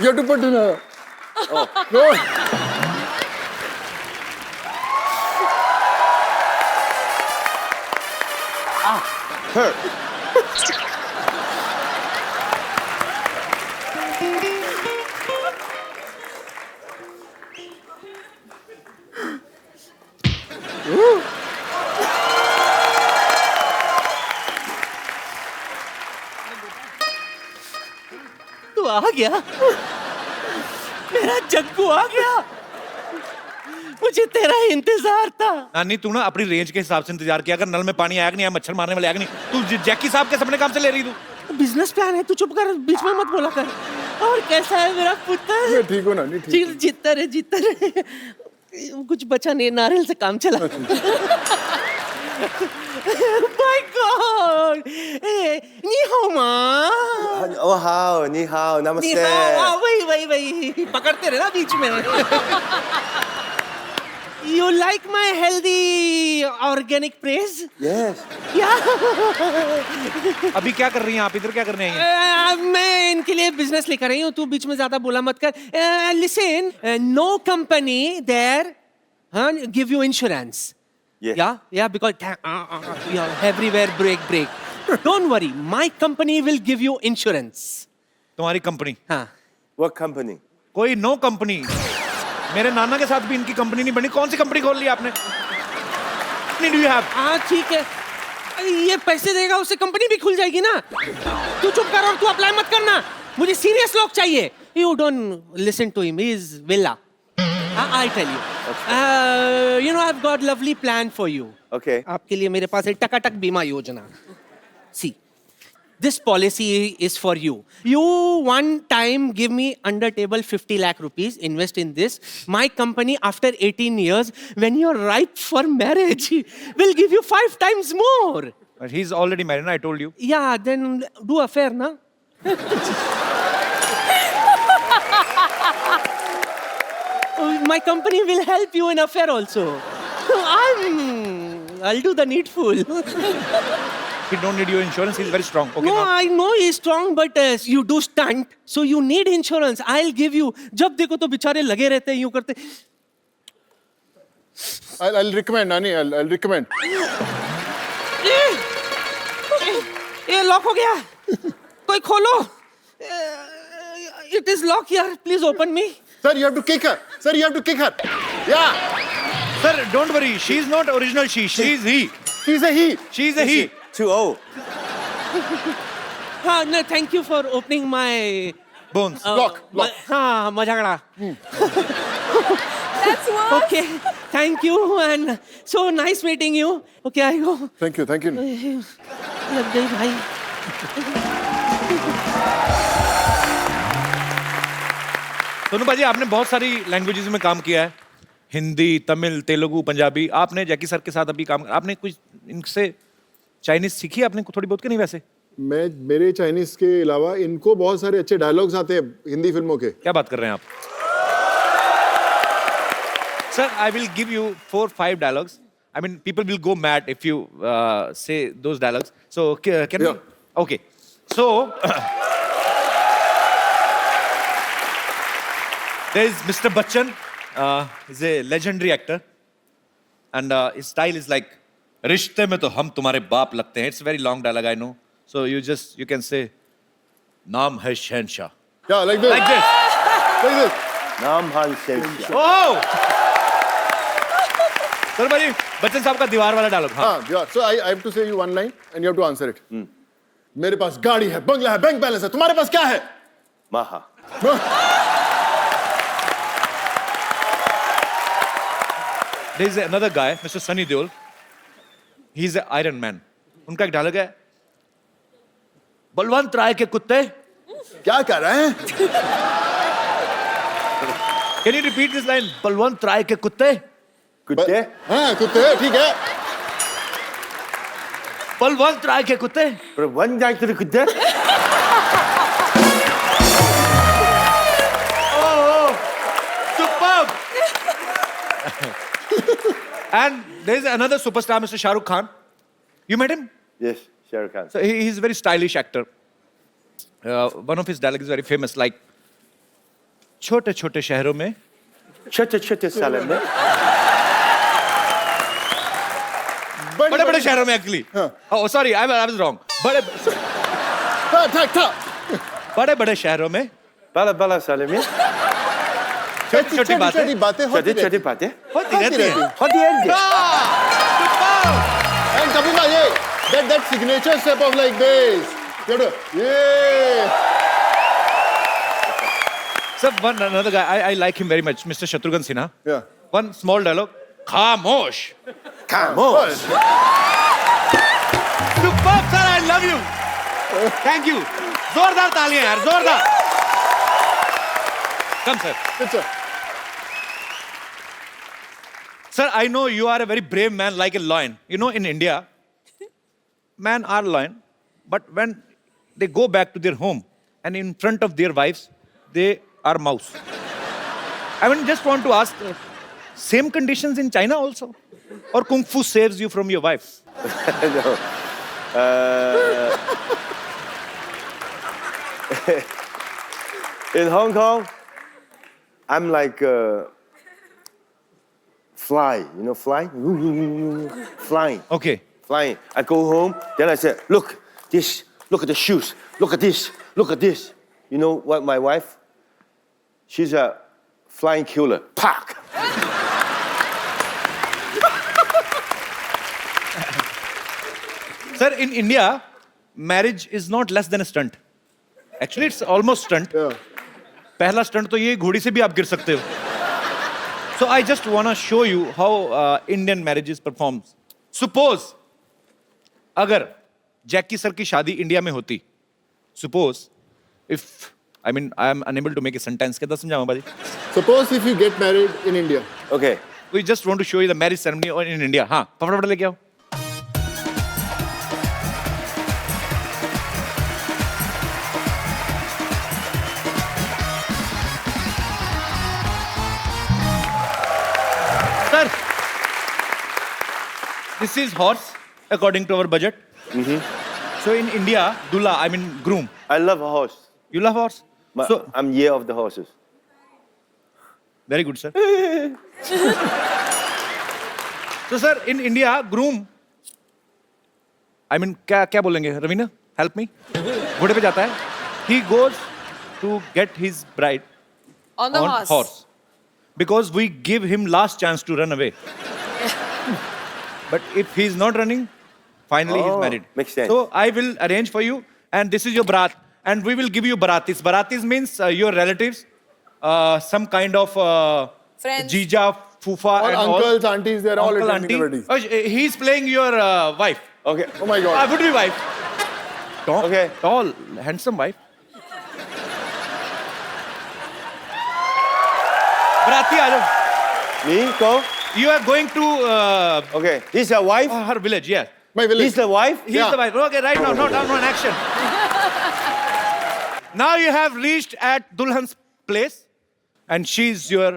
You have to put in a. Oh. No. Her. तू आ गया, मेरा जग्गू आ गया, मुझे तेरा इंतजार था। नानी तू ना अपनी रेंज के हिसाब से इंतजार किया, अगर नल में पानी आया कि नहीं आया, मच्छर मारने वाले आया कि नहीं, तू जैकी साहब के सपने काम से ले रही तू। बिजनेस प्लान है, तू चुप कर, बीच में मत बोला कर। और कैसा है मेरा पुत्र? मैं ठीक हूँ नानी, ठीक हूँ। जीतता रहे, जीतता रहे। कुछ बचा नहीं, नारियल से काम चला। My God! नी हाओ माँ। Oh, how, ni hao, knee namaste. हाओ, वही पकड़ते रहे ना बीच में। You like my healthy organic praise? Yes. Yeah. अभी क्या कर रही हैं आप, इधर क्या करने आई हैं? मैं इनके लिए बिजनेस लेकर आई हूँ, तू बीच में ज्यादा बोला मत कर। Listen, no company there, give you insurance. Yes. Yeah, because everywhere break. Don't worry, my company will give you insurance. तुम्हारी कंपनी? हाँ. What company? कोई नो कंपनी। मेरे नाना के साथ भी इनकी कंपनी नहीं बनी, कौन सी कंपनी खोल ली आपने? Do you have? हाँ ठीक है, ये पैसे देगा उससे कंपनी भी खुल जाएगी ना। तू चुप कर और तू अप्लाई मत करना, मुझे सीरियस लोग चाहिए। You don't listen to him, he is villa. I tell you. You know, I've got lovely plan for you. Okay. आपके लिए मेरे पास है टकाटक बीमा योजना। See, this policy is for you. You one time give me under table 50 lakh rupees, invest in this. My company after 18 years, when you're ripe for marriage, will give you 5 times more. But he's already married, I told you. Yeah, then do affair, na? My company will help you in affair also. I'll do the needful. He don't need your insurance, he's very strong. Okay, No, now. I know he's strong, but you do stunt, so you need insurance. I'll give you. जब देखो तो बेचारे लगे रहते हैं यूं करते. I'll recommend, नानी. I'll recommend. ये लॉक हो गया. कोई खोलो. It is locked here. Please open me. Sir, you have to kick her. Sir, you have to kick her. Yeah. Sir, don't worry, she's not original she, she's he. She's a he. She's a he. 2-0. No, thank you for opening my Bones. Lock. हाँ मजागड़ा. That's what. Okay, thank you and so nice meeting you. Okay, I go. Thank you. लग गई भाई. सोनू भाजी, आपने बहुत सारी languages में काम किया है, हिंदी, तमिल, तेलुगु, पंजाबी। आपने जैकी सर के साथ अभी काम, आपने कुछ इनसे चाइनीज सीखी आपने थोड़ी बहुत कि नहीं? वैसे मेरे चाइनीज के अलावा इनको बहुत सारे अच्छे डायलॉग्स आते हैं हिंदी फिल्मों के. क्या बात कर रहे हैं आप? Sir, I will give you 4-5 dialogues. I mean, people will go mad if you say those dialogues. So, can we? Yeah. Okay. So, there is Mr. Bachchan. He's a legendary actor. And his style is like, रिश्ते में तो हम तुम्हारे बाप लगते हैं. It's a very long dialogue, I know. So, you can say, नाम है शहनशाह. Yeah, like this. Like this. Like this. Naam Han Sheikh. Oh! Sir भाई, बच्चन साहब का दीवार वाला डायलॉग. हाँ. Yeah. So I have to say you one line and you have to answer it. मेरे पास गाड़ी है, बंगला है, बैंक बैलेंस है. तुम्हारे पास क्या है? Maha. There is another guy, Mr. Sunny Deol. He's an Iron Man. उनका एक डायलॉग है, बलवंत राय के कुत्ते. क्या कर रहे हैं? Can you repeat this line? Balwant राय के कुत्ते. कुत्ते? हाँ, कुत्ते, ठीक है. बलवंत राय के कुत्ते. पर वन जाए तेरे कुत्ते? Superb. And there is another superstar, Mr. Shah Rukh Khan. You met him? Yes, Shah Rukh Khan. So he's a very stylish actor. One of his dialogues is very famous, like, छोटे छोटे शहरों में छोटे साले में बड़े बड़े शहरों में actually oh sorry I was wrong बड़े बड़े शहरों में bala साले में छोटी छोटी बातें बातें होती छोटी बातें होती रहती हैं होती है And Kapil bhai, that signature step of like this. You have to, yeah. Sir, another guy, I like him very much, Mr. Shatrughan Sinha. Yeah. One small dialogue. Khamosh. Khamosh. Superb, sir, I love you. Thank you. जोरदार तालियां यार, जोरदार. Come, sir. Good, sir. Sir, I know you are a very brave man like a lion. You know, in India, men are lion, but when they go back to their home and in front of their wives, they are mouse. I mean, just want to ask, same conditions in China also? Or Kung Fu saves you from your wife? No. In Hong Kong, I'm like fly, you know, fly? Flying. Okay. Flying. I go home, then I say, look, this, look at the shoes, look at this, look at this. You know what my wife? She's a flying killer. Pack! Sir, in India, marriage is not less than a stunt. Actually, it's almost stunt. Yeah. पहला stunt तो ये घोड़ी से भी आप गिर सकते हो. So I just want to show you how Indian marriages performs. Suppose अगर जैकी सर की शादी इंडिया में होती, suppose if I mean I am unable to make a sentence, कैसे समझाऊँ बाजी? Suppose if you get married in India. Okay. We just want to show you the marriage ceremony in India. हाँ, फटाफट लेके आओ. Sir, this is horse according to our budget. So in India, Dulha, I mean groom. I love a horse. You love horse? But So I'm year of the horses. very good, sir. So sir, in India, groom. I mean, क्या बोलेंगे? Ravina, help me. घोड़े पे जाता है. He goes to get his bride On the on horse. because we give him last chance to run away. But if he's not running, finally he's Oh, married. makes sense. So I will arrange for you, and this is your barat, and we will give you baratis. Baratis means your relatives, some kind of Friends. jija, fufa, All and uncles, aunties, they're all Uncle, attending auntie. already. Oh, he's playing your wife. Okay. Oh my God. Would be wife. Tall, Okay. tall, handsome wife. Barati, aa jao. Me, go. You are going to Okay. This is a wife. her village, yes. My village. This is the wife. He's Yeah. the wife. Okay, right now, not on action. Now you have reached at Dulhan's place, and she's your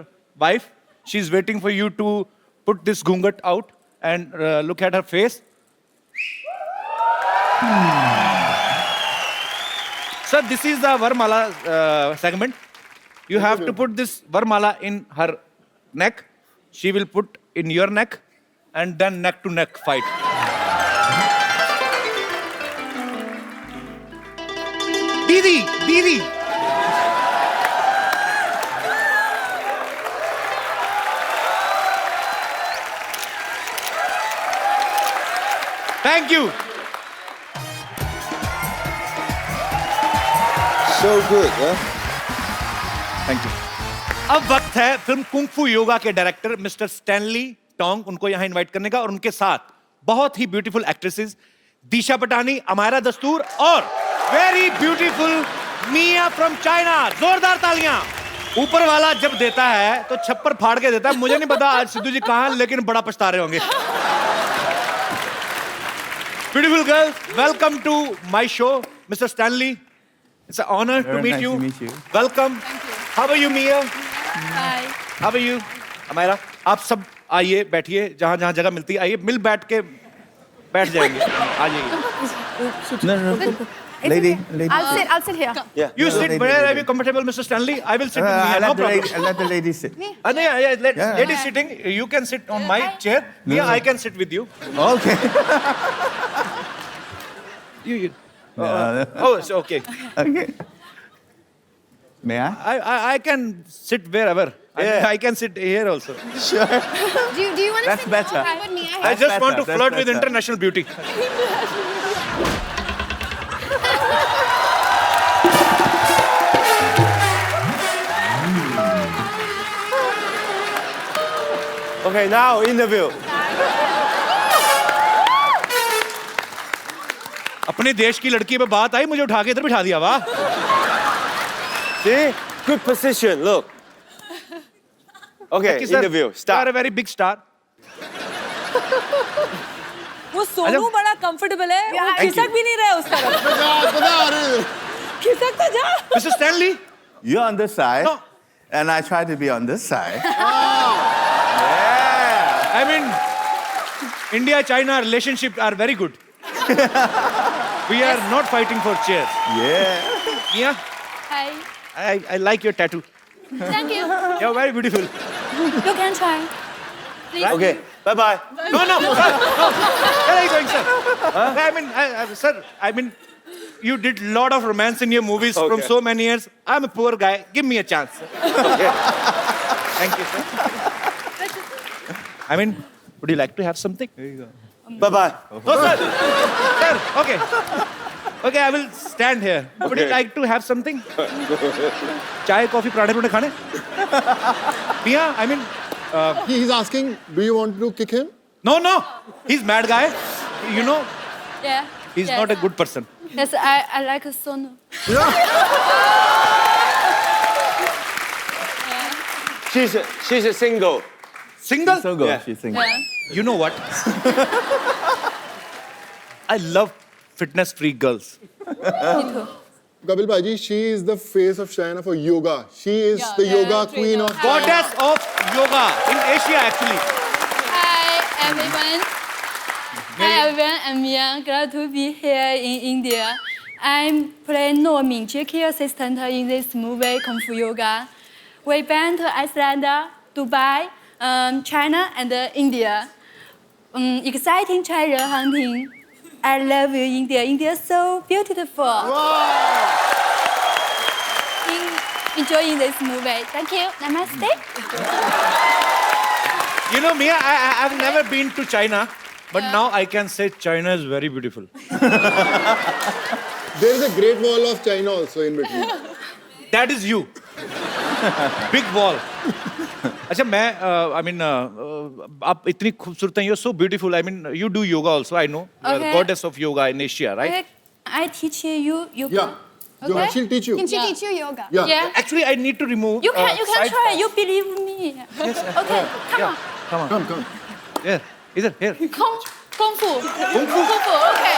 wife. She's waiting for you to put this gungat out and look at her face. Sir, this is the Varmala segment. You have to put this Varmala in her neck. She will put in your neck, and then neck to neck fight. Didi, Didi. Thank you. So good, huh? Thank you. अब वक्त है film kung फू योगा के director mister Stanley Tong उनको यहाँ invite करने का, और उनके साथ बहुत ही ब्यूटीफुल एक्ट्रेसेस दिशा पटानी, अमायरा दस्तूर और very beautiful Mia from China. जोरदार तालियां. ऊपर वाला जब देता है तो छप्पर फाड़ के देता है. मुझे नहीं पता आज सिद्धू जी कहाँ हैं, लेकिन बड़ा पछता रहे होंगे. Beautiful girls, welcome to my show, Mr. Stanley. It's an honor to meet nice you. to meet you. Welcome. How are you, Mia? Hi. How are you? Amayra, आप सब आइए, बैठिए, जहाँ जहाँ जगह मिलती है आइए, मिल बैठ के बैठ जाएंगे. आ जाइए. No. Lady. I'll sit here. Yeah. You sit lady, where are lady. you comfortable, Mr. Stanley? I will sit with I Mia, no let the problem. lady, I let the lady sit. Yeah, lady Yeah. sitting. You can sit on my chair. Mia, I can sit with you. Okay. You. No. Oh, it's okay. Okay. May I? I can sit wherever. I can sit here also. Sure. Do you want to That's sit better. with me? I just want to better, flirt that's with better. international beauty. Okay, now interview. अपने देश की लड़की पे बात आई मुझे उठा के इधर बिठा दिया वाह See? Good position, look. Okay, Thank you, sir. interview. You are a Start. very big star. वो सोनू बड़ा कंफर्टेबल है वो Thank खिसक you. भी नहीं रहा है उस तरफ खिसक तो जा Mr. Stanley. You're on this side. No. And I try to be on this side. I mean, India-China relationship are very good. We are not fighting for chairs. Yeah. Mia, Hi. I like your tattoo. Thank you. You're very beautiful. You can try. Please. Okay, bye-bye. No, sir. No. Where are you going, sir? I mean, sir, I mean, you did a lot of romance in your movies from Okay. so many years. I'm a poor guy. Give me a chance. Okay. Thank you, sir. I mean, would you like to have something? Bye-bye. No, sir. Sir, okay. Okay, I will stand here. Would you Okay. like to have something? Chai, coffee, parathe pune khane? Mia, I mean, He's asking, do you want to kick him? no. He's mad guy. You know, Yeah. he's yes. not a good person. Yes, I like Sonu. She's a single. Single? So good. Yeah. She's single. Yeah. You know what? I love fitness freak girls. Me too. Kapil Bhaji, she is the face of China for yoga. She is the yoga queen of China. Goddess of yoga in Asia, actually. Hi everyone. Hi everyone. I'm Mia. Glad to be here in India. I'm playing No Mingjie key assistant in this movie Kung Fu Yoga. We been to Iceland, Dubai, China, and India. Exciting treasure hunting. I love you, India. India is so beautiful. Enjoying this movie. Thank you. Namaste. You know, Mia, I've never been to China, but now I can say China is very beautiful. There is a great wall of China also in between. That is you. Big wall. अच्छा मैं I mean आप इतनी खूबसूरत हैं. You're so beautiful. I mean you do yoga also. I know. You're Okay. goddess of yoga in Asia, right? I teach you yoga. Yeah. Okay. She'll teach you. Can she teach you yoga? Yeah. Yeah. Actually, I need to remove. You can side try. parts. You believe me. Okay. Come on. Come. Here, either here. Kung fu. Kung fu. Okay.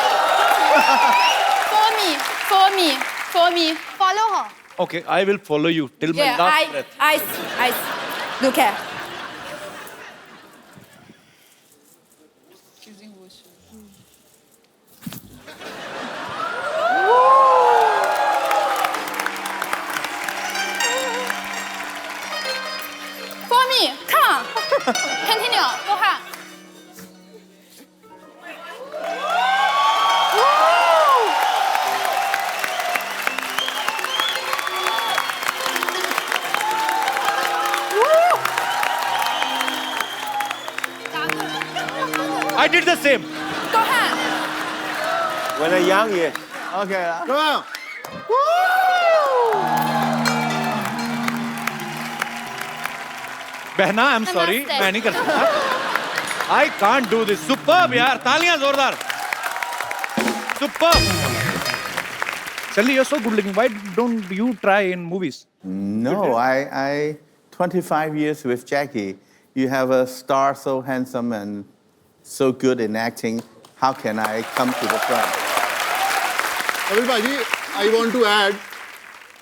For me. Follow her. Okay, I will follow you till my Yeah. last breath. I. Look at. For me. Come on. Continue. Go ahead. I did the same. Go ahead. When I'm young, yeah. Okay. Come on. बहना, I'm sorry, Namaste. मैं नहीं कर सकता. I can't do this. Superb यार, तालियां जोरदार. Superb. Sally, you're so good looking. Why don't you try in movies? No, I 25 years with Jackie. You have a star so handsome and so good in acting. How can I come to the front? Kapil Bhaji, I want to add,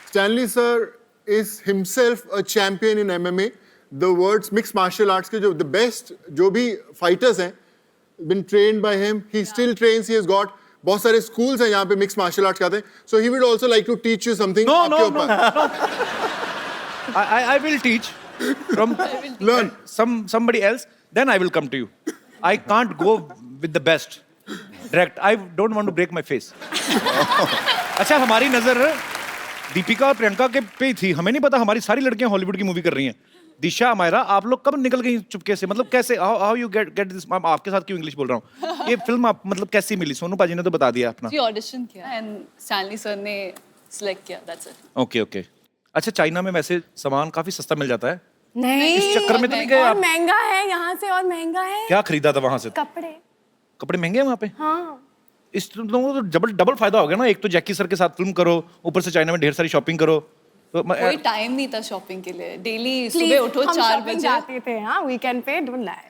Stanley sir is himself a champion in MMA. The words mixed martial arts के the best जो भी fighters हैं been trained by him. He still trains. He has got बहुत सारे schools हैं यहाँ पे mixed martial arts खाते हैं. So he would also like to teach you something. No, आपके no, ऊपर. no. I will teach from Learn. somebody else. Then I will come to you. I can't go with the best. Direct. I don't want to break my face. अच्छा हमारी नजर दीपिका और प्रियंका के पे ही थी. हमें नहीं पता हमारी सारी लड़कियां हॉलीवुड की मूवी कर रही हैं. दिशा अमायरा आप लोग कब निकल गई चुपके से? मतलब कैसे हाउ यू गेट दिस? आपके साथ क्यों इंग्लिश बोल रहा हूँ? ये फिल्म आप मतलब कैसी मिली? सोनू पाजी ने तो बता दिया अपना. जी ऑडिशन किया एंड स्टैनली सर ने सिलेक्ट किया, दैट्स इट. Okay okay. अच्छा चाइना में वैसे सामान काफी सस्ता मिल जाता है. नहीं, इस चक्कर में तो नहीं गए और आप? महंगा है यहाँ से, और महंगा है. क्या खरीदा था वहां से? कपड़े. कपड़े महंगे हैं वहाँ पे? हाँ. इस लोगों को तो डबल फायदा हो गया ना. एक तो जैकी सर के साथ फिल्म करो, ऊपर से चाइना में ढेर सारी शॉपिंग करो. तो कोई टाइम नहीं था शॉपिंग के लिए. डेली Please, सुबह उठो हम 4 shopping बजे. जाते थे. हाँ, weekend पे, don't lie.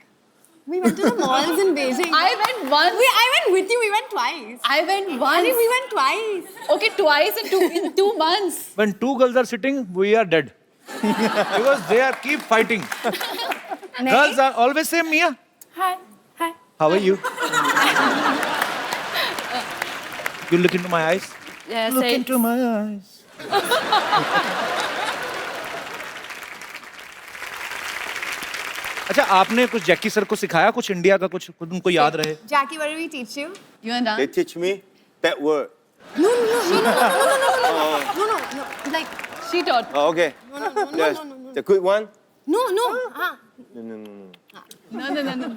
We went to the malls in Beijing. I went once. I went with you. We went twice. I went once. Arey, we went twice. Okay, twice in 2 months. when two girls are sitting, we are dead. Because they are keep fighting. Girls are always say, Mia, Hi. Hi. how are you? You look into my eyes. Yeah, Look say into my eyes. अच्छा आपने कुछ Jackie sir को सिखाया कुछ India का कुछ उनको याद रहे? Jackie, what did we teach you? You and They I. teach me that word. No. Like, She taught. Oh, okay. Yes. The good one? no. No.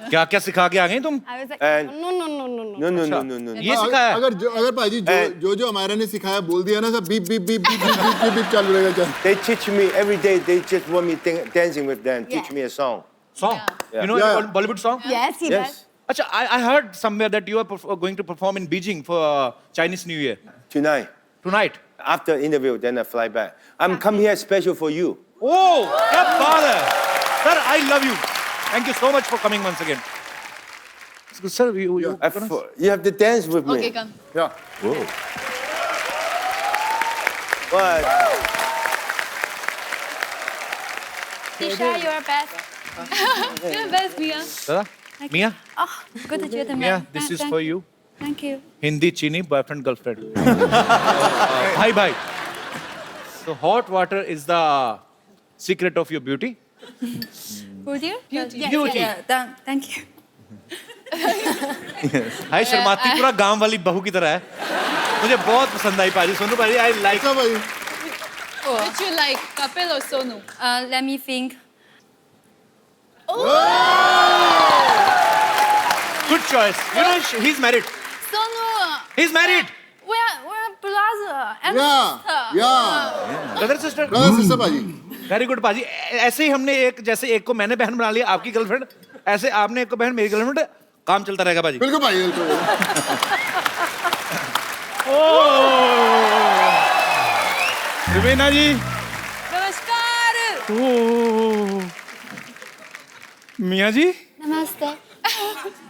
क्या क्या सिखा के आ गई तुम? I was like, And- no. ये सिखाया? अगर पाजी जो हमारा ने सिखाया बोल दिया ना सब beep beep beep beep beep beep beep चालू रहेगा चल. They teach me every day. They just want me dancing with them. Teach Yeah. me a song. Song? Yeah. You know Yeah. Bollywood song? Yes, he Yes. does. अच्छा I heard somewhere that you are going to perform in Beijing for Chinese New Year Tonight. tonight. After interview, then I fly back. I'm come here special for you. Oh, क्या बात है! Sir, I love you. Thank you so much for coming once again. Sir, you You have to dance with me. Okay, come. Yeah. What? Tisha, you're best. You're best, Mia. Dada, Mia, Oh, good that you're the man. Mia, this is for you. Thank you. Hindi, Chini, boyfriend, girlfriend. Bye. So hot water is the secret of your beauty. Would you? Beauty. Beauty. Yeah, thank you. हाय शर्माती पूरा गांव वाली बहू की तरह है. मुझे बहुत पसंद आई पाजी. सोनू पाजी, I like. अच्छा भाई. Which you like, Kapil or Sonu? Let me think. Good choice. You know he's married. Sonu, He's married. we're brother and Yeah. sister. Yeah. Brother sister. Brother sister पाजी. वेरी गुड पाजी. ऐसे ही हमने एक जैसे एक को मैंने बहन बना लिया आपकी गर्लफ्रेंड, ऐसे आपने एक को बहन मेरी गर्लफ्रेंड. काम चलता रहेगा पाजी. बिल्कुल भाई बिल्कुल. रुबीना जी. Namaskar. मियाँ जी. Namaste.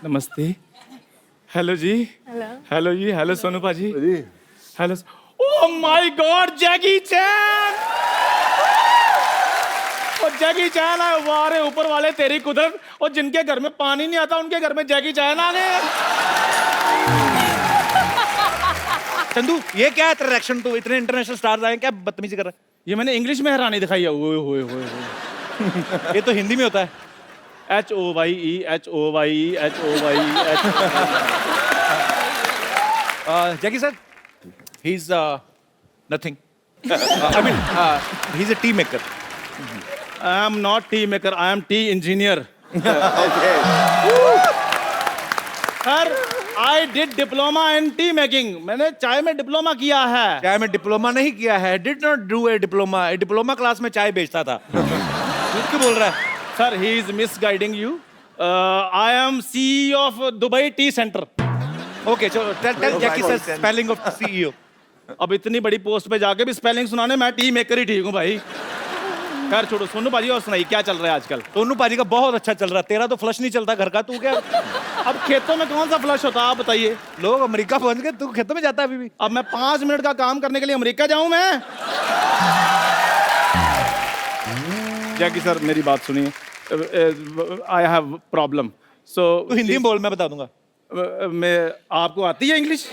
नमस्ते. हेलो जी. हेलो जी. हेलो सोनू पाजी. जी. Hello. Oh my God, Jackie Chan. और जैकी चैन है. वाह रे ऊपर वाले तेरी कुदरत. और जिनके घर में पानी नहीं आता उनके घर में जैकी चैन आ गए. चंदू ये क्या है तेरा रिएक्शन? तो इतने इंटरनेशनल स्टार्स आए, क्या बदतमीजी कर रहा ये मैंने इंग्लिश में हैरानी दिखाई है. ओए होए होए. है? ये तो हिंदी में होता है. HOYE HOYE HOYE. Jackie sir, he is nothing. I mean he is a T maker. I am not tea maker. I am tea engineer. Okay. Sir, I did diploma in tea making. मैंने चाय में diploma किया है. चाय में diploma नहीं किया है. Did not do a diploma. Diploma class में चाय बेचता था. झूठ क्यों बोल रहा है? Sir, he is misguiding you. I am CEO of Dubai Tea Center. Okay चलो tell Jackie sir spelling of CEO. अब इतनी बड़ी पोस्ट पे जाके भी स्पेलिंग सुनाने, मैं टी मेकर ही ठीक हूँ भाई. खैर छोड़ो. सोनू पाजी और सुनाइए क्या चल रहा है आजकल. सोनू पाजी का बहुत अच्छा चल रहा है. तेरा तो फ्लश नहीं चलता घर का. तू क्या अब खेतों में कौन सा फ्लश होता है आप बताइए. लोग अमेरिका पहुंच गए, तू खेतों में जाता है अभी भी. अब मैं 5 मिनट का काम करने के लिए अमेरिका जाऊं मैं. जैकी सर मेरी बात सुनिए. I have problem. सो तू हिंदी में बोल, मैं बता दूंगा. मैं आपको आती है इंग्लिश?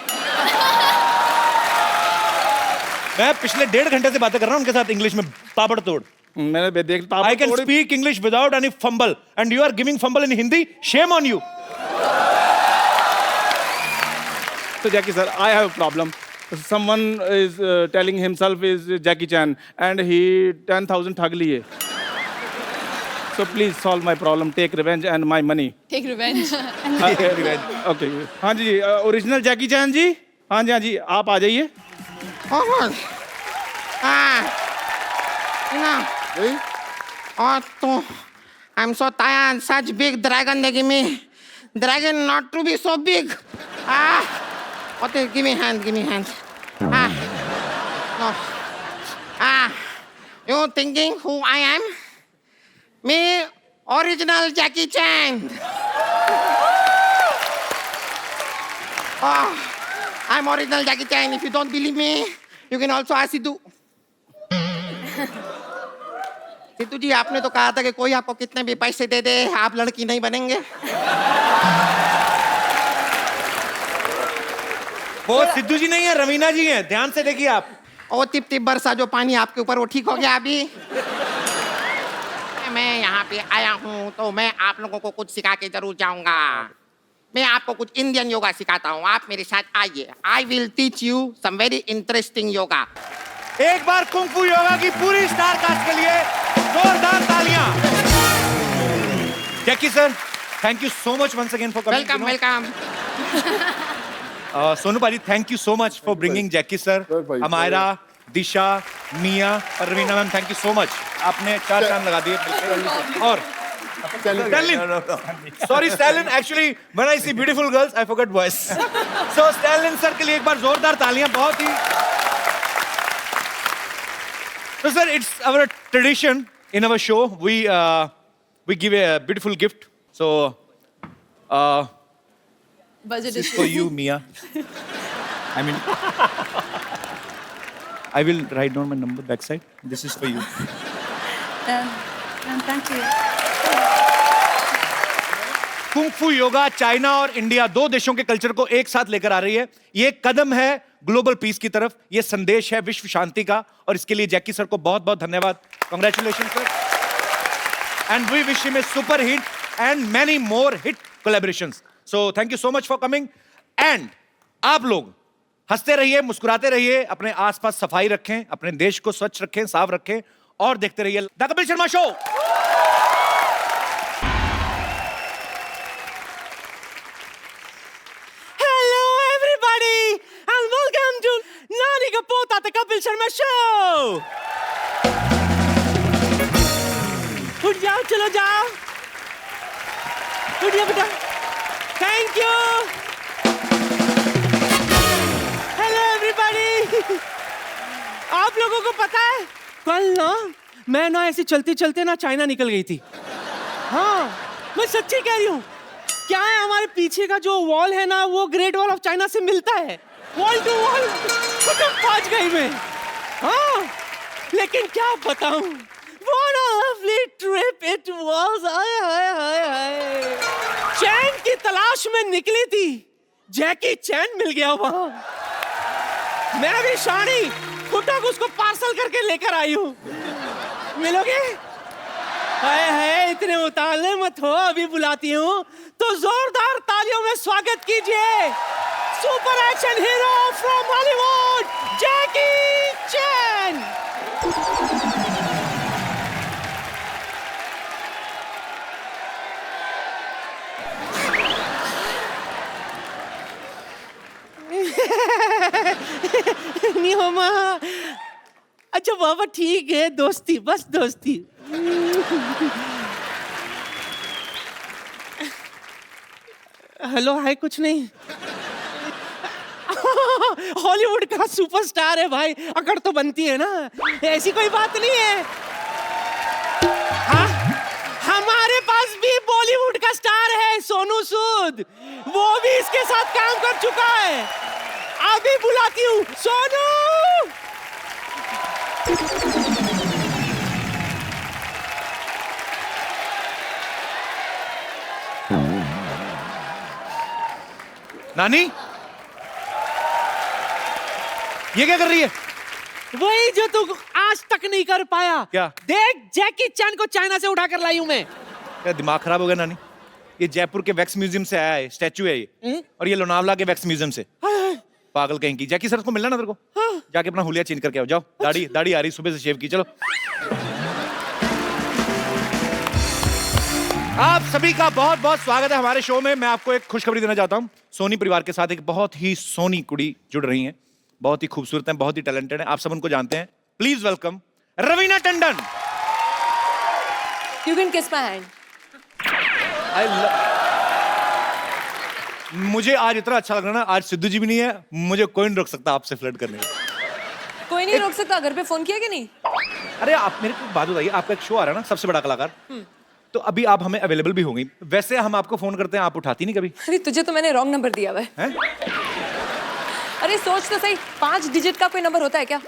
मैं पिछले 1.5 घंटे से बातें कर रहा हूँ उनके साथ इंग्लिश में ताबड़तोड़. मैंने देख I can speak English without any fumble, and you are giving fumble in Hindi. Shame on you. So Jackie sir, I have a problem. Someone is telling himself is Jackie Chan and he 10,000 ठग लिए. So please solve my problem. Take revenge and my money. Take revenge. Okay. हाँ जी, original जैकी चैन जी. हाँ जी, आप आ जाइए. तो I'm so tired. Such big dragon they give me. Dragon not to be so big. Okay, give me hand. No. You thinking who I am? Me, original Jackie Chan. I'm original Jackie Chan. If you don't believe me, you can also ask Sidhu. Sidhu जी आपने तो कहा था कि कोई आपको कितने भी पैसे दे दे आप लड़की नहीं बनेंगे. वो सिद्धू जी नहीं है, रवीना जी हैं. ध्यान से देखिए आप. ओ टिप बरसा जो पानी आपके ऊपर वो ठीक हो गया अभी. मैं यहाँ पे आया हूँ तो मैं आप लोगों को कुछ सिखा के जरूर जाऊंगा. मैं आपको कुछ इंडियन योगा सिखाता हूँ. आप मेरे साथ आइए. I will teach you some very interesting yoga. एक बार कुंग फू योगा की पूरी स्टार कास्ट के लिए जोरदार तालियां. Jackie sir, thank you so much once again for coming. Welcome. Sonu paaji, thank you so much for bringing Jackie sir. Amyra, Disha, Mia और Raveena ma'am, thank you so much. आपने 4 चांद लगा दिए. और Stalin. Sorry, Stalin. Actually, when I see beautiful girls, I forget voice. So Stalin sir के लिए एक बार जोरदार तालियां. बहुत ही. So sir, it's our tradition in our show. We give a beautiful gift. So Budget this is issue. for you, Mia. I mean, I will write down my number backside. This is for you. Thank you. Kung फू yoga China और India, 2 देशों के culture को एक साथ लेकर आ रही है. ये एक कदम है ग्लोबल पीस की तरफ. ये संदेश है विश्व शांति का, और इसके लिए जैकी सर को बहुत बहुत धन्यवाद. Congratulation sir. And we wish him a super hit and many more hit collaborations. So thank you so much for coming. And आप लोग हंसते रहिए, मुस्कुराते रहिए, अपने आसपास सफाई रखें, अपने देश को स्वच्छ रखें, साफ रखें, और देखते रहिए the Kapil Sharma show. Kapil Sharma show. उठ जाओ, चलो जाओ. उठिए बेटा. Thank you. Hello everybody. आप लोगों को पता है कल ना मैं ना ऐसे चलते चलते ना चाइना निकल गई थी. हाँ, मैं सच्ची कह रही हूँ. क्या है, हमारे पीछे का जो वॉल है ना वो ग्रेट वॉल ऑफ चाइना से मिलता है. वॉल टू वॉल पहुंच गई मैं. हाँ, लेकिन क्या बताऊं, what a lovely trip it was. हाय. चैन की तलाश में निकली थी, जैकी चैन मिल गया वहां. मैं भी शानी फुटक उसको पार्सल करके लेकर आई हूँ. मिलोगे? हाय, इतने उतावले मत हो, अभी बुलाती हूँ. तो जोरदार तालियों में स्वागत कीजिए super action hero from Hollywood, Jackie Chan. नहीं हो माँ. अच्छा बाबा, ठीक है, दोस्ती, बस दोस्ती. हेलो, हाय. कुछ नहीं. हॉलीवुड का सुपरस्टार है भाई, अकड़ तो बनती है ना, ऐसी कोई बात नहीं है. हाँ, हमारे पास भी बॉलीवुड का स्टार है, सोनू सूद. वो भी इसके साथ काम कर चुका है. अभी बुलाती हूँ. सोनू. नानी, ये क्या कर रही है? वही जो तू आज तक नहीं कर पाया। क्या? देख, जैकी चैन को चाइना से उठा कर लाई हूं मैं। क्या दिमाग खराब हो गया नानी? ये जयपुर के वैक्स म्यूजियम से आया है, स्टैचू है ये। और ये लोनावला के वैक्स म्यूजियम से। पागल कहीं की। जैकी सर को मिलना ना तेरे को। जाके अपना हुलिया चेंज करके आओ, जाओ। दाढ़ी आ रही, सुबह से शेव की, चलो। आप सभी का बहुत बहुत स्वागत है हमारे शो में। मैं आपको एक खुशखबरी देना चाहता हूँ। सोनी परिवार के साथ एक बहुत ही सोनी कुड़ी जुड़ रही हैं, बहुत ही खूबसूरत हैं, बहुत ही टैलेंटेड हैं। आप सब उनको जानते हैं। Please welcome Raveena Tandon. You can kiss my hand. मुझे आज इतना अच्छा लग रहा है ना, आज सिद्धू जी भी नहीं है, मुझे कोई नहीं रोक सकता आपसे फ्लर्ट करने में। कोई नहीं रोक सकता। घर पे फोन किया कि नहीं? अरे आप मेरे को बात बताइए, आपका एक शो आ रहा है ना, सबसे बड़ा कलाकार। तो अभी आप हमें अवेलेबल भी होंगी। वैसे हम आपको फोन करते हैं, आप उठाती नहीं कभी। अरे तुझे तो मैंने रॉन्ग नंबर दिया हुआ है। हैं? अरे सोच तो सही, 5 डिजिट का कोई नंबर होता है क्या?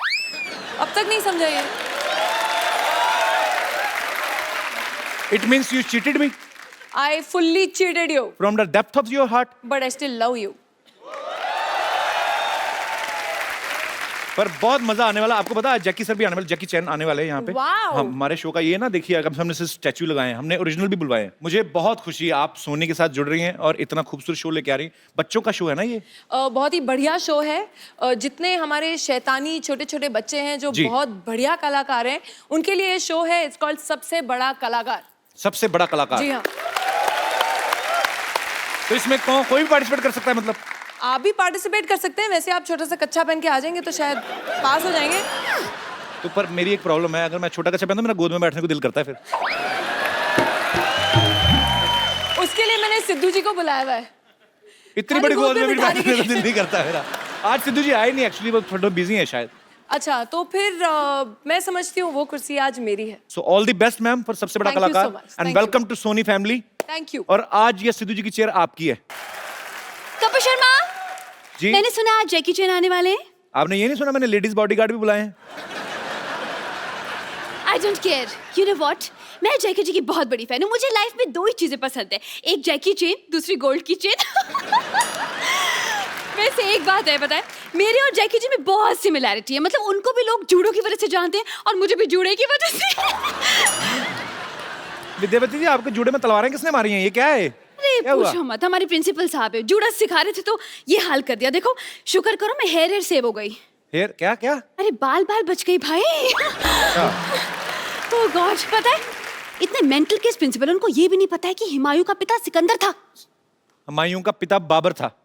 अब तक नहीं समझा ये। It means you cheated me I fully cheated you, from the depth of your heart. but I still love you. पर बहुत मजा आने वाला। आपको पता है जैकी सर भी आने वाले, जैकी चैन आने वाले हैं यहाँ पे। Wow! हमारे शो का ये ना देखिए, अगर हमने सिर्फ स्टैचू लगाए हैं, हमने ओरिजिनल भी बुलवाए हैं। मुझे बहुत खुशी है आप सोनी के साथ जुड़ रही हैं और इतना खूबसूरत शो लेके आ रही हैं। बच्चों का शो है ना ये? बहुत ही बढ़िया शो है। जितने हमारे शैतानी छोटे छोटे बच्चे हैं जो जी। बहुत बढ़िया कलाकार हैं, उनके लिए ये शो है। इट्स कॉल्ड सबसे बड़ा कलाकार। सबसे बड़ा कलाकार। जी हाँ। तो इसमें कोई भी पार्टिसिपेट कर सकता है मतलब? आप भी पार्टिसिपेट कर सकते हैं। वैसे आप छोटा सा कच्चा पहन के आ जाएंगे तो शायद पास हो जाएंगे। तो पर मेरी एक प्रॉब्लम है, अगर मैं छोटा कच्चा पहनता हूं, मेरा गोद में बैठने को दिल करता है फिर। उसके लिए मैंने सिद्धू जी को बुलाया हुआ है। इतनी बड़ी गोद में भी बैठने को दिल नहीं करता मेरा। आज सिद्धू जी आए नहीं, एक्चुअली वो थोड़ा बिजी है शायद। अच्छा, तो फिर मैं समझती हूँ वो कुर्सी आज मेरी है। So all the best ma'am for सबसे बड़ा Thank you so कलाकार much. And Thank you. Welcome to Sony family. Thank you. और आज ये सिद्धू जी की चेयर आपकी है। कपिल शर्मा, जी मैंने सुना आज जैकी चैन आने वाले हैं। आपने ये नहीं सुना मैंने लेडीज बॉडीगार्ड भी बुलाए हैं? I don't care. You know what, मैं जैकी जी की बहुत बड़ी फैन हूँ। मुझे लाइफ में 2 ही चीजें पसंद है, एक जैकी चेन, दूसरी गोल्ड की चेन। वैसे एक बात है, पता है, मेरे और जैकी जी में बहुत सिमिलैरिटी है। मतलब उनको भी लोग जूडो की वजह से जानते हैं और मुझे भी जूडे की वजह से। विद्यावती जी, आपके जूड़े में तलवारें किसने मारी हैं? ये क्या है? अरे क्या हुआ? पूछो मत, हमारे प्रिंसिपल साहब है, जूडा सिखा रहे थे तो ये हाल कर दिया। देखो, शुक्र करो मैं हेयर सेव हो गई। हेयर क्या क्या? अरे बाल बच गई भाई। ओह गॉड, पता है इतने मेंटल केस प्रिंसिपल, उनको ये भी नहीं पता है कि हुमायूं का पिता सिकंदर था। हुमायूं का पिता बाबर था।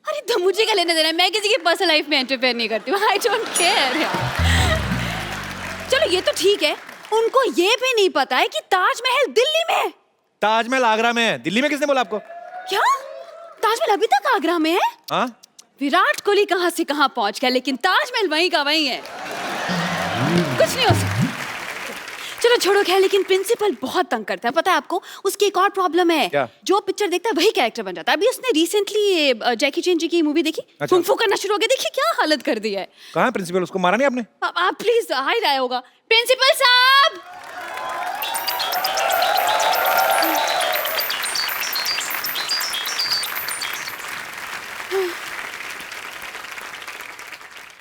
अरे तो मुझे क्या लेना देना है, मैं किसी की पर्सनल लाइफ में इंटरफेयर नहीं करती हूँ। I don't care. चलो ये तो ठीक है, उनको ये भी नहीं पता है कि ताजमहल दिल्ली में है। ताजमहल आगरा में है, दिल्ली में किसने बोला आपको? क्या? ताजमहल अभी तक आगरा में है? हाँ? विराट कोहली कहाँ से कहाँ पहुंच गया, लेकिन ताजमहल वहीं का वहीं है। कुछ नहीं हो सकता। चलो छोड़ो खैर, लेकिन प्रिंसिपल बहुत तंग करता है, पता है आपको। उसकी एक और प्रॉब्लम है। क्या? जो पिक्चर देखता है वही कैरेक्टर बन जाता है। अभी उसने रिसेंटली जैकी चैन जी की मूवी देखी, अच्छा। कुंग फू करना शुरू हो गया। देखिए क्या हालत कर दी है। कहाँ है प्रिंसिपल? उसको मारा नहीं आपने? आप प्लीज आ ही रहा होगा। प्रिंसिपल साहब,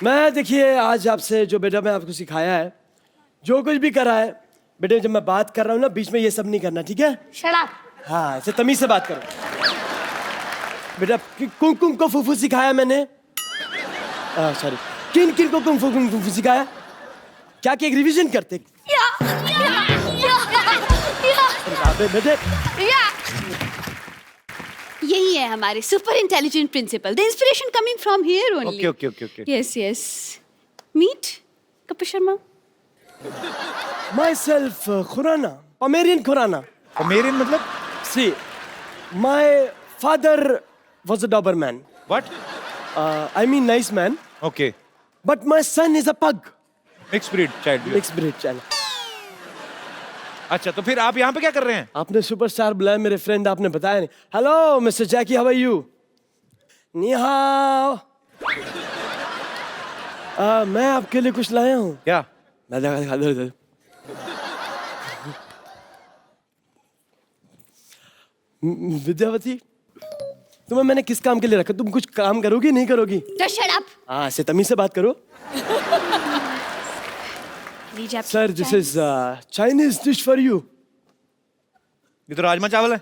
मैं देखिए आज आपसे जो बेटा मैं आपको सिखाया है, जो कुछ भी करा है बेटे, जब मैं बात कर रहा हूँ ना बीच में ये सब नहीं करना, ठीक है? Shut up. हाँ, ऐसे तमीज से बात करो बेटा। कुंग कुंग को फूफू सिखाया मैंने। सॉरी, किन किन को कुंग फू सिखाया? क्या कि एक रिवीजन करते। बेटे यही है हमारे super intelligent principal. The inspiration coming from here only. Okay. Yes yes. Meet Kapil Sharma. myself Khurana, Pomerian Khurana. Pomerian मतलब? See, my father was a Doberman. What? I mean nice man. Okay. But my son is a pug. Mixed breed child. Mixed breed child. अच्छा, तो फिर आप यहाँ पे क्या कर रहे हैं? आपने सुपरस्टार बुलाया मेरे फ्रेंड, आपने बताया नहीं। Hello mister Jackie, how are you? नी हाओ। मैं आपके लिए कुछ लाया हूँ। क्या? विद्यावती, तुम्हें मैंने किस काम के लिए रखा? तुम कुछ काम करोगी नहीं करोगी? Just shut up. हाँ, ऐसे तमीज से बात करो. लीजिए आप. Sir, this is Chinese dish for you. ये तो राजमा चावल है.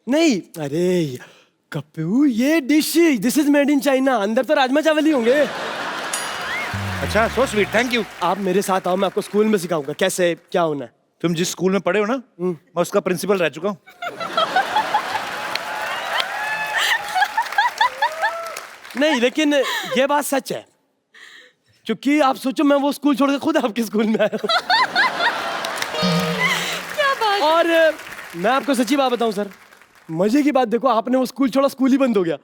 नहीं, अरे कप्पू, ये dish this is made in China. अंदर तो राजमा चावल ही होंगे. अच्छा, सो स्वीट, थैंक यू. आप मेरे साथ आओ, मैं आपको स्कूल में सिखाऊंगा कैसे क्या होना है. तुम जिस स्कूल में पढ़े हो ना, मैं उसका प्रिंसिपल रह चुका हूँ. नहीं, लेकिन ये बात सच है, क्योंकि आप सोचो मैं वो स्कूल छोड़ के खुद आपके स्कूल में आया हूँ. क्या बात. और मैं आपको सच्ची बात बताऊं सर, मजे की बात देखो, आपने वो स्कूल छोड़ा, स्कूल ही बंद हो गया.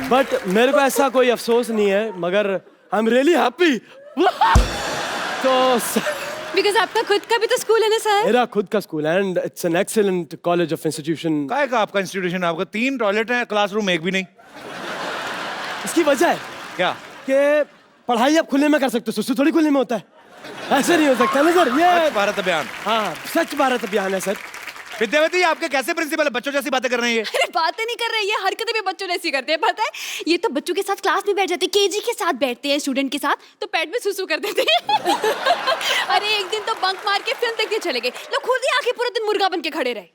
बट मेरे को ऐसा कोई अफसोस नहीं है, मगर आई एम रियली हैप्पी. तो Because आपका खुद का भी तो स्कूल है ना सर. मेरा खुद का स्कूल है and it's an excellent college of institution. काय का आपका इंस्टीट्यूशन? आपका 3 टॉयलेट है, क्लासरूम एक भी नहीं. इसकी वजह है क्या? कि पढ़ाई आप खुले में कर सकते हो, सुसु थोड़ी खुले में होता है. ऐसे नहीं हो सकता ना सर. ये स्वच्छ भारत अभियान. हाँ, स्वच्छ भारत अभियान है सर. विद्यावती, आपके कैसे प्रिंसिपल है? बच्चों जैसी बातें कर रहे हैं ये. अरे बातें नहीं कर रहे, ये हरकतें भी बच्चों जैसी करते हैं, पता है. ये तो बच्चों के साथ क्लास में बैठ जाते हैं, केजी के साथ बैठते हैं स्टूडेंट के साथ, तो पैड में सुसु कर देते हैं. अरे एक दिन तो बंक मार के फिल्म देखने चले गए, लोग खुद ही आके पूरा दिन मुर्गा बन के खड़े रहे.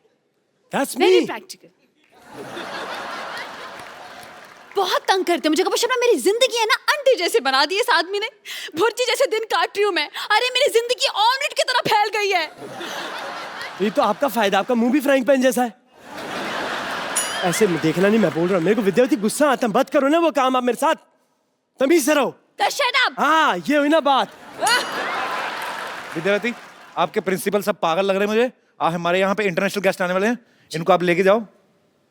That's very me. प्रैक्टिकल. बहुत तंग करते हैं मुझे. कब शर्मा, मेरी जिंदगी है ना अंडे जैसे बना दी इस आदमी ने. भुर्जी जैसे दिन काट रही हूँ मैं. अरे मेरी जिंदगी ऑमलेट की तरह फैल गई है. ये तो आपका फायदा, आपका मुंह भी फ्राइंग पैन जैसा है. ऐसे देखना नहीं, मैं बोल रहा हूँ. मेरे को विद्यावती गुस्सा आता है. मत करो ना वो काम आप मेरे साथ. तमीज से रहो. Shut up. हाँ, ये हुई ना बात. विद्यावती, आपके प्रिंसिपल सब पागल लग रहे हैं मुझे. हमारे यहाँ पे इंटरनेशनल गेस्ट आने वाले हैं, इनको आप लेके जाओ,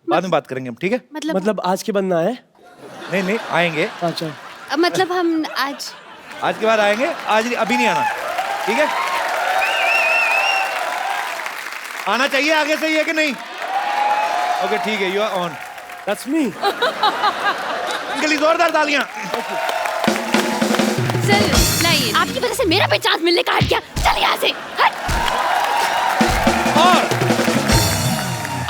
बाद में बात करेंगे हम, ठीक है? मतलब आज के बंदा है? नहीं नहीं, आएंगे. अच्छा. मतलब हम आज के बाद आएंगे, आज अभी नहीं आना, ठीक है? आना चाहिए आगे से, ये कि नहीं? ओके, ठीक है, you are on. That's me. इनके लिए जोरदार तालियां. चल लाइए. आपकी वजह से मेरा भी चांस मिलने का हट गया. चल यहाँ से हट. और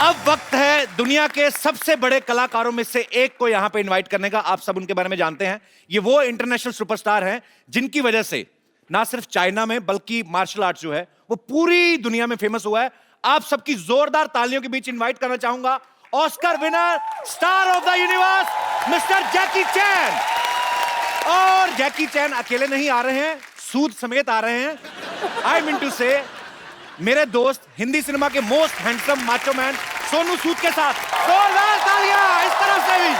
अब वक्त है दुनिया के सबसे बड़े कलाकारों में से एक को यहां पे इनवाइट करने का. आप सब उनके बारे में जानते हैं. ये वो इंटरनेशनल सुपरस्टार हैं जिनकी वजह से ना सिर्फ चाइना में बल्कि मार्शल आर्ट जो है वो पूरी दुनिया में फेमस हुआ है. आप सबकी जोरदार तालियों के बीच इनवाइट करना चाहूंगा Oscar winner, star of the universe, mister Jackie Chan. और जैकी चैन अकेले नहीं आ रहे हैं, सूद समेत आ रहे हैं. आई मीन टू से मेरे दोस्त हिंदी सिनेमा के most handsome macho man Sonu Sood के साथ. जोरदार तालियां इस तरफ से भी.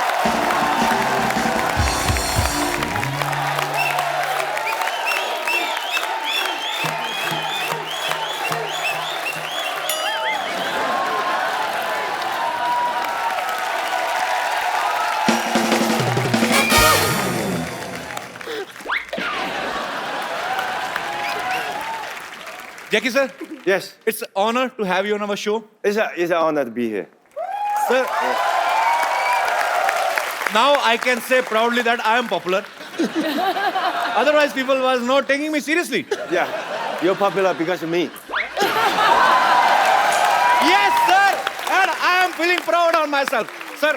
Jackie sir, Yes, it's an honor to have you on our show. it's an honor to be here. Sir, now I can say proudly that I am popular. Otherwise, people was not taking me seriously. Yeah, you're popular because of me. Yes, sir, and I am feeling proud on myself. Sir,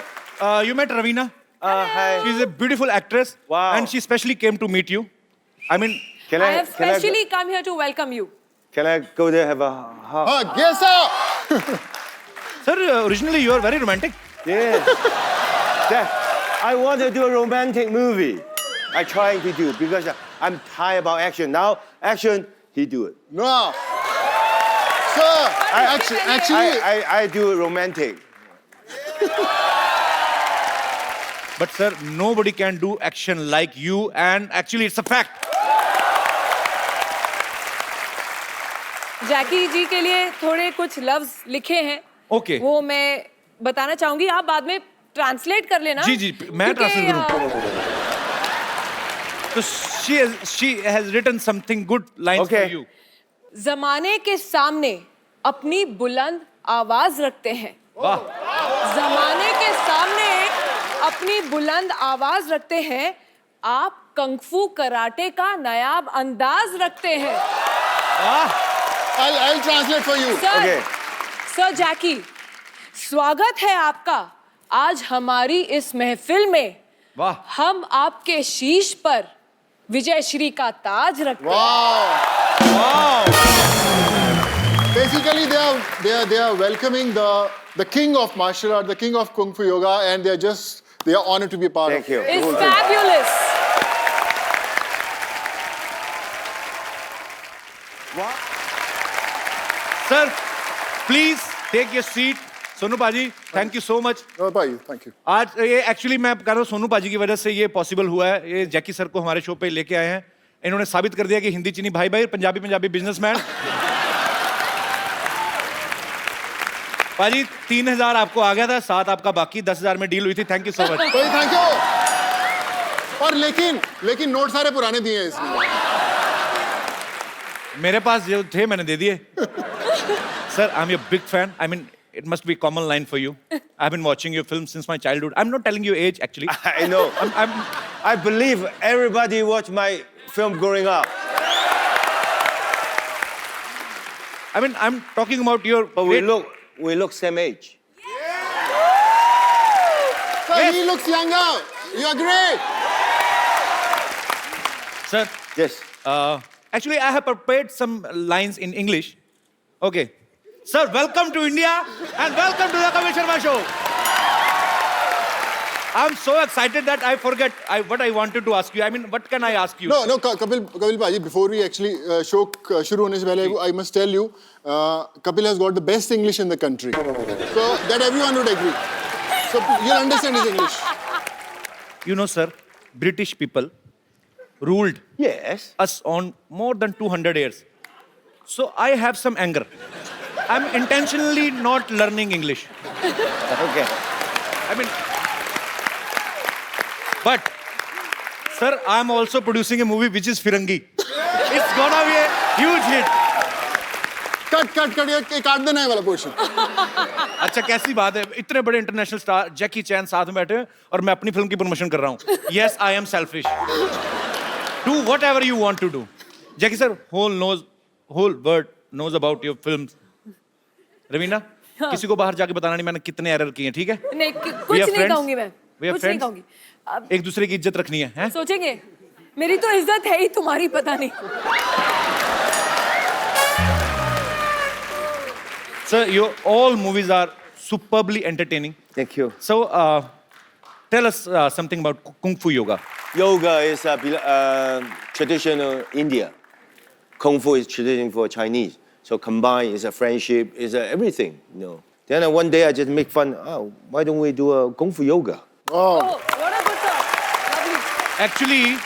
you met Ravina. Hi. She's a beautiful actress. Wow. And she specially came to meet you. I mean, Can I have specially come here to welcome you. Can I go there have a hug? Yes, sir. sir, originally you are very romantic. Yes. I want to do a romantic movie. I trying to do because I'm tired about action. Now action, he do it. No. Sir, actually, I do romantic. But sir, nobody can do action like you, and actually it's a fact. जैकी जी के लिए थोड़े कुछ लफ्ज लिखे हैं. Okay. वो मैं बताना चाहूंगी, आप बाद में ट्रांसलेट कर लेना. जी जी, मैं ट्रांसलेट करूं. So she has written something good lines Okay. for you. जमाने के सामने अपनी बुलंद आवाज रखते हैं. वाह. जमाने के सामने अपनी बुलंद आवाज रखते हैं. आप कंगफू कराटे का नायाब अंदाज रखते हैं. वाह. I'll translate for you. Sir, Okay. Sir Jackie, स्वागत है आपका आज हमारी इस महफिल में। वाह। हम आपके शीश पर विजय श्री का ताज रखते हैं। Wow! Basically, they are welcoming the king of martial art, the king of kung fu yoga, and they are honored to be a part Thank of. you. It's fabulous. Sir, please take your seat. Sonu paaji, thank you so much. भाई, thank you. आज ये actually मैं कह रहा हूँ सोनू पाजी की वजह से ये पॉसिबल हुआ है। ये जैकी सर को हमारे शो पे लेके आए हैं। इन्होंने साबित कर दिया कि हिंदी चीनी भाई भाई, पंजाबी पंजाबी बिजनेसमैन। पाजी 3000 आपको आ गया था, 7 आपका बाकी, 10,000 में डील हुई थी। Thank you so much. भाई, थैंक यू। और लेकिन नोट सारे पुराने दिए हैं इसमें। मेरे पास जो थे मैंने दे दिए। Sir, I am your big fan. I mean it must be a common line for you. I've been watching your films since my childhood. I'm not telling you age, actually. I know. I believe everybody watched my film growing up. I mean, I'm talking about your. But we look same age. Sir, he looks younger. You are great. Sir, Yes. actually, I have prepared some lines in English. Okay. Sir, welcome to India and welcome to the Kapil Sharma Show. I'm so excited that I forget what I wanted to ask you. I mean, what can I ask you? No, Kapil Bhaji, before we actually show shuru hone se pehle, I must tell you, Kapil has got the best English in the country. So that everyone would agree. So you'll understand his English. You know, sir, British people ruled Yes. us on more than 200 years. So I have some anger. I'm intentionally not learning English. Okay. I mean, but, sir, I'm also producing a movie which is Firangi. It's gonna be a huge hit. Cut, ये काट देना है वाला portion. अच्छा, कैसी बात है, इतने बड़े इंटरनेशनल स्टार जैकी चैन साथ में बैठे हैं और मैं अपनी फिल्म की प्रमोशन कर रहा हूँ। Yes, I am selfish. Do whatever you want to do. Jackie sir, whole world knows about your films. Raveena, किसी को बाहर जाके बताना नहीं मैंने कितने एरर किए हैं, ठीक है? नहीं, कुछ नहीं कहूंगी मैं। कुछ नहीं कहूंगी। एक दूसरे की इज्जत रखनी है, हैं? सोचेंगे, मेरी तो इज्जत है ही, तुम्हारी पता नहीं। Sir, your all movies are superbly entertaining. Thank you. So, tell us something about Kung Fu Yoga. Yoga is traditional India. Kung Fu is traditional for Chinese. So combined is a friendship, is everything, you know. Then one day I just make fun. Oh, why don't we do a Kung Fu yoga? Oh, what a good thought. Lovely. Actually,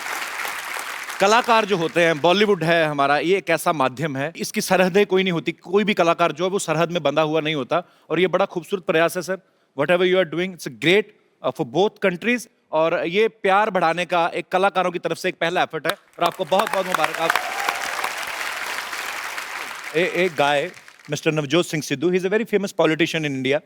कलाकार जो होते हैं, बॉलीवुड है हमारा, ये एक ऐसा माध्यम है, इसकी सरहदें कोई नहीं होती, कोई भी कलाकार जो है वो सरहद में बंधा हुआ नहीं होता, और ये बड़ा खूबसूरत प्रयास है sir. Whatever you are doing, it's great for both countries, और ये प्यार बढ़ाने का एक कलाकारों की तरफ से एक पहला एफर्ट है, और आपको बहुत बहुत मुबारक। एक गाय, Mr. Navjot Singh Sidhu, he is a very famous politician in India.